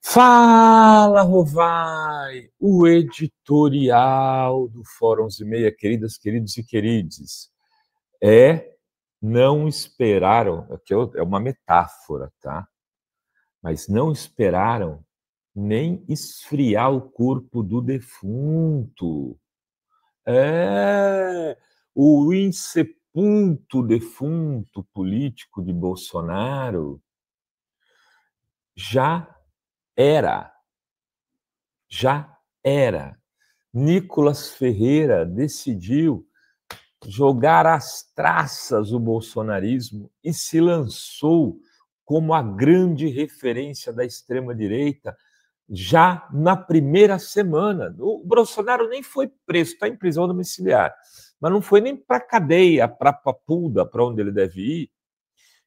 Fala, Rovai! O editorial do Fórum 11:30, queridas, queridos e querides, não esperaram, aqui é uma metáfora, tá? Mas não esperaram nem esfriar o corpo do defunto. O insepulto defunto político de Bolsonaro já era. Nicolas Ferreira decidiu jogar às traças o bolsonarismo e se lançou como a grande referência da extrema-direita já na primeira semana. O Bolsonaro nem foi preso, está em prisão domiciliar, mas não foi nem para a cadeia, para a Papuda, para onde ele deve ir.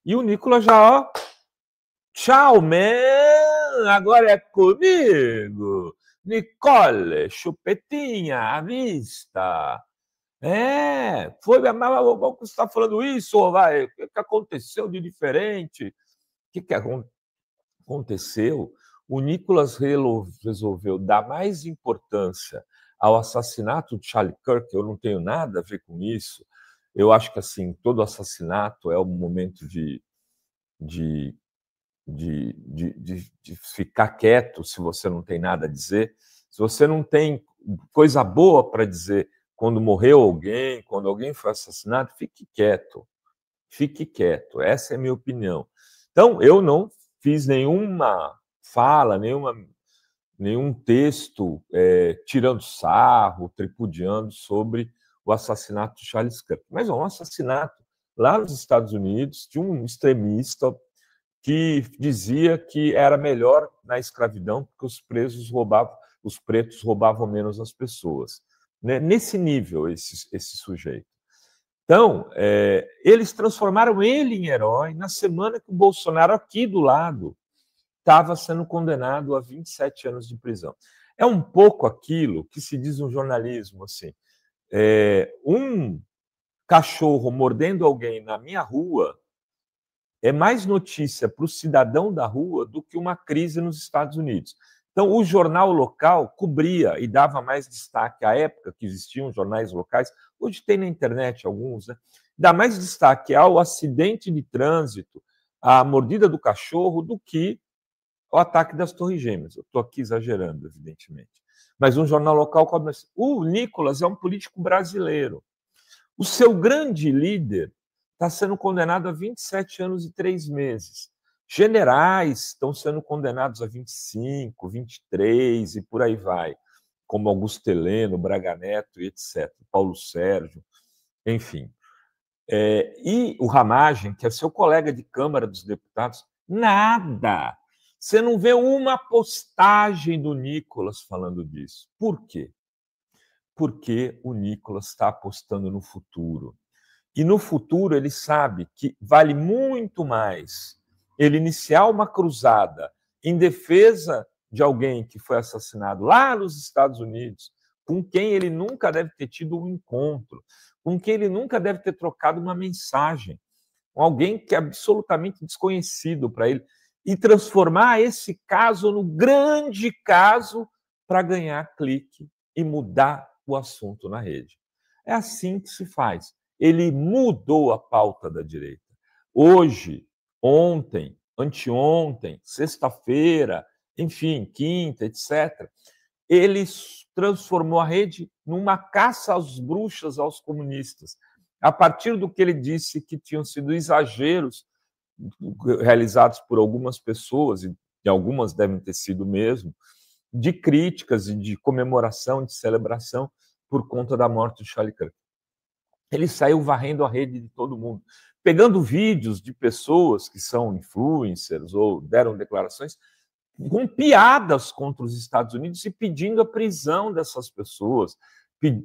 E o Nicolas já, tchau, man, agora é comigo. Nicole, chupetinha, à vista. Mas você está falando isso, vai? O que aconteceu de diferente? O que aconteceu? O Nicolas resolveu dar mais importância ao assassinato de Charlie Kirk. Eu não tenho nada a ver com isso. Eu acho que assim todo assassinato é um momento de ficar quieto se você não tem nada a dizer. Se você não tem coisa boa para dizer quando morreu alguém, quando alguém foi assassinado, fique quieto. Fique quieto. Essa é a minha opinião. Então, eu não fiz nenhuma fala, nenhum texto tirando sarro, tripudiando sobre o assassinato de Charles Kirk. Mas é um assassinato lá nos Estados Unidos de um extremista que dizia que era melhor na escravidão porque os pretos roubavam menos as pessoas. Nesse nível, esse sujeito. Então, eles transformaram ele em herói na semana que o Bolsonaro, aqui do lado, estava sendo condenado a 27 anos de prisão. É um pouco aquilo que se diz no jornalismo, assim, um cachorro mordendo alguém na minha rua é mais notícia para o cidadão da rua do que uma crise nos Estados Unidos. Então, o jornal local cobria e dava mais destaque à época que existiam jornais locais, hoje tem na internet alguns, né? Dá mais destaque ao acidente de trânsito, à mordida do cachorro, do que ao ataque das Torres Gêmeas. Eu estou aqui exagerando, evidentemente. Mas um jornal local cobre. O Nicolas é um político brasileiro. O seu grande líder está sendo condenado a 27 anos e 3 meses. Generais estão sendo condenados a 25, 23 e por aí vai, como Augusto Heleno, Braga Neto e etc., Paulo Sérgio, enfim. E o Ramagem, que é seu colega de Câmara dos Deputados, nada. Você não vê uma postagem do Nicolas falando disso. Por quê? Porque o Nicolas está apostando no futuro. E no futuro ele sabe que vale muito mais ele iniciar uma cruzada em defesa de alguém que foi assassinado lá nos Estados Unidos, com quem ele nunca deve ter tido um encontro, com quem ele nunca deve ter trocado uma mensagem, com alguém que é absolutamente desconhecido para ele, e transformar esse caso no grande caso para ganhar clique e mudar o assunto na rede. É assim que se faz. Ele mudou a pauta da direita. Hoje, ontem, anteontem, sexta-feira, enfim, quinta, etc., ele transformou a rede numa caça às bruxas aos comunistas, a partir do que ele disse que tinham sido exageros realizados por algumas pessoas, e algumas devem ter sido mesmo, de críticas e de comemoração, de celebração por conta da morte de Charlie Kirk. Ele saiu varrendo a rede de todo mundo, pegando vídeos de pessoas que são influencers ou deram declarações com piadas contra os Estados Unidos e pedindo a prisão dessas pessoas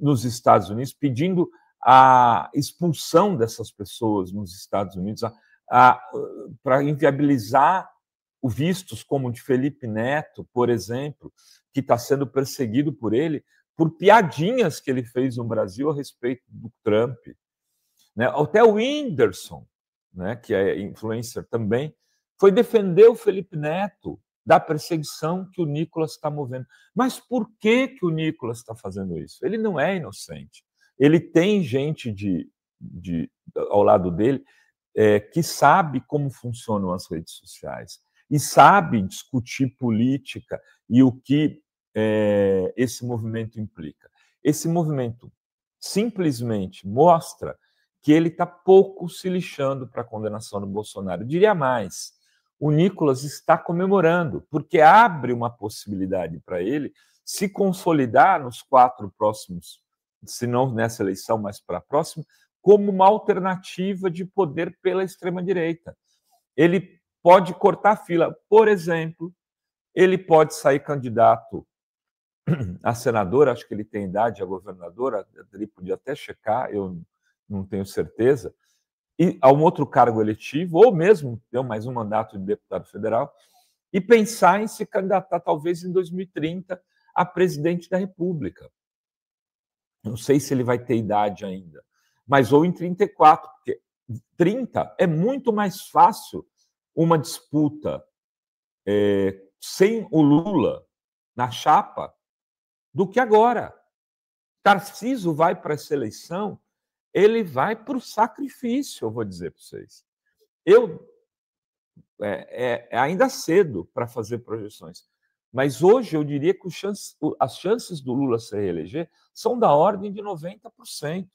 nos Estados Unidos, pedindo a expulsão dessas pessoas nos Estados Unidos, para inviabilizar o vistos como o de Felipe Neto, por exemplo, que está sendo perseguido por ele por piadinhas que ele fez no Brasil a respeito do Trump. Até o Whindersson, né, que é influencer também, foi defender o Felipe Neto da perseguição que o Nicolas está movendo. Mas por que o Nicolas está fazendo isso? Ele não é inocente. Ele tem gente ao lado dele que sabe como funcionam as redes sociais e sabe discutir política e o que esse movimento implica. Esse movimento simplesmente mostra que ele está pouco se lixando para a condenação do Bolsonaro. Eu diria mais, o Nicolas está comemorando, porque abre uma possibilidade para ele se consolidar nos 4 próximos, se não nessa eleição, mas para a próxima, como uma alternativa de poder pela extrema-direita. Ele pode cortar a fila. Por exemplo, ele pode sair candidato a senador, acho que ele tem idade, a governadora, ele podia até checar, eu não tenho certeza, e a um outro cargo eletivo, ou mesmo ter mais um mandato de deputado federal, e pensar em se candidatar, talvez em 2030, a presidente da República. Não sei se ele vai ter idade ainda, mas ou em 34, porque 30 é muito mais fácil uma disputa sem o Lula na chapa do que agora. Tarcísio vai para essa eleição, ele vai para o sacrifício, eu vou dizer para vocês. É ainda cedo para fazer projeções, mas hoje eu diria que as chances do Lula se reeleger são da ordem de 90%.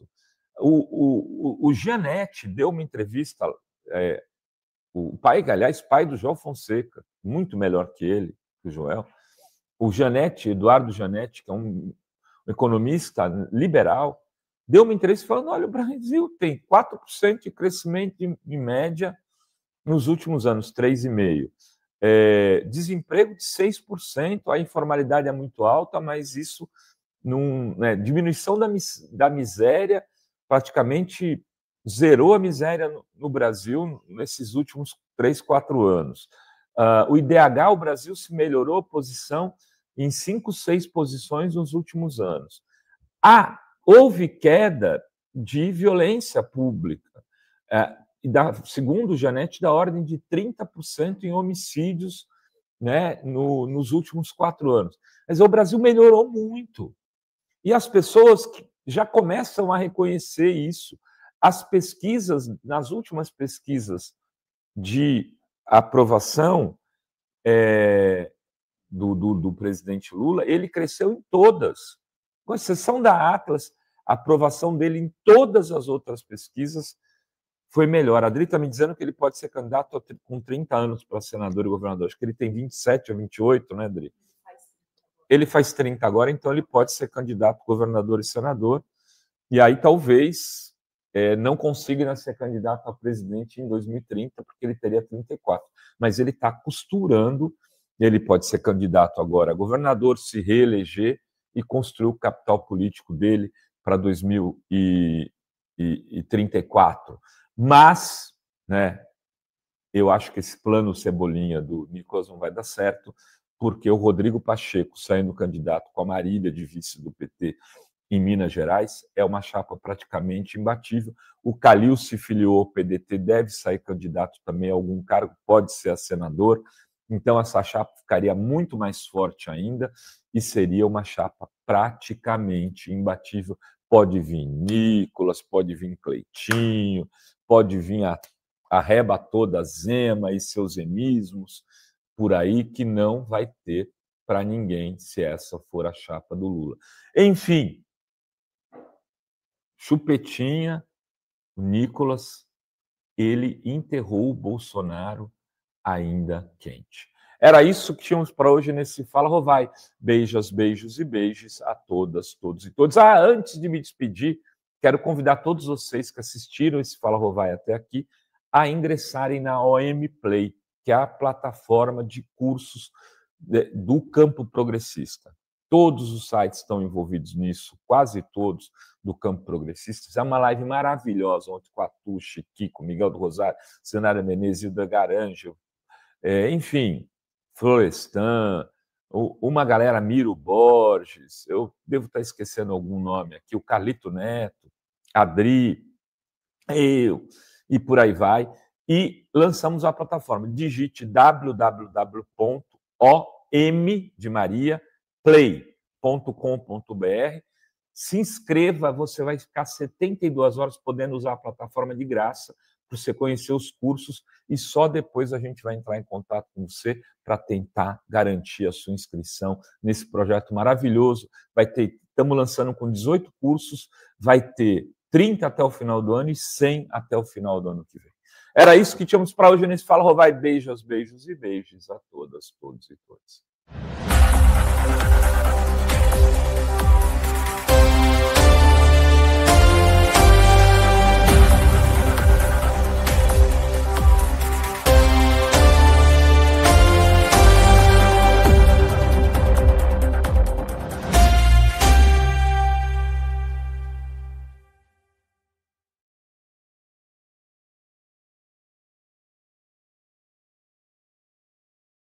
O Gianetti deu uma entrevista, o pai, aliás, pai do João Fonseca, muito melhor que ele, que o Joel. O Gianetti, Eduardo Gianetti, que é um economista liberal, deu uma entrevista falando: olha, o Brasil tem 4% de crescimento em média nos últimos anos, 3,5%. Desemprego de 6%, a informalidade é muito alta, mas isso não, diminuição da miséria, praticamente zerou a miséria no Brasil nesses últimos 3, 4 anos. O IDH, o Brasil se melhorou a posição em 5, 6 posições nos últimos anos. Houve queda de violência pública, segundo o Gianetti, da ordem de 30% em homicídios, né, nos últimos 4 anos. Mas o Brasil melhorou muito. E as pessoas já começam a reconhecer isso. As pesquisas, nas últimas pesquisas de aprovação do presidente Lula, ele cresceu em todas, com exceção da Atlas, a aprovação dele em todas as outras pesquisas foi melhor. A Adri está me dizendo que ele pode ser candidato com 30 anos para senador e governador. Acho que ele tem 27 ou 28, né, Adri? Ele faz 30 agora, então ele pode ser candidato a governador e senador. E aí talvez não consiga ser candidato a presidente em 2030, porque ele teria 34. Mas ele está costurando, ele pode ser candidato agora a governador, se reeleger e construir o capital político dele para 2034. Mas, né, eu acho que esse plano Cebolinha do Nicolas não vai dar certo, porque o Rodrigo Pacheco, saindo candidato com a Marília de vice do PT em Minas Gerais, é uma chapa praticamente imbatível. O Calil se filiou ao PDT, deve sair candidato também a algum cargo, pode ser a senador. Então, essa chapa ficaria muito mais forte ainda e seria uma chapa praticamente imbatível. Pode vir Nicolas, pode vir Cleitinho, pode vir a reba toda, Zema e seus emismos, por aí, que não vai ter para ninguém se essa for a chapa do Lula. Enfim, Chupetinha, o Nicolas, ele enterrou o Bolsonaro ainda quente. Era isso que tínhamos para hoje nesse Fala Rovai. Beijos, beijos e beijos a todas, todos e todos. Antes de me despedir, quero convidar todos vocês que assistiram esse Fala Rovai até aqui a ingressarem na OM Play, que é a plataforma de cursos do campo progressista. Todos os sites estão envolvidos nisso, quase todos do campo progressista. É uma live maravilhosa, ontem com a Tuxi, Kiko, Miguel do Rosário, Senara Menezes, Hilda Garangel, enfim, Florestan, uma galera, Miro Borges, eu devo estar esquecendo algum nome aqui, o Carlito Neto, Adri, eu, e por aí vai. e lançamos a plataforma. Digite www.om de Maria, play.com.br. Se inscreva, você vai ficar 72 horas podendo usar a plataforma de graça para você conhecer os cursos e só depois a gente vai entrar em contato com você para tentar garantir a sua inscrição nesse projeto maravilhoso. Estamos lançando com 18 cursos, vai ter 30 até o final do ano e 100 até o final do ano que vem. Era isso que tínhamos para hoje nesse Fala Rovai. Beijos e beijos a todas, todos e todas.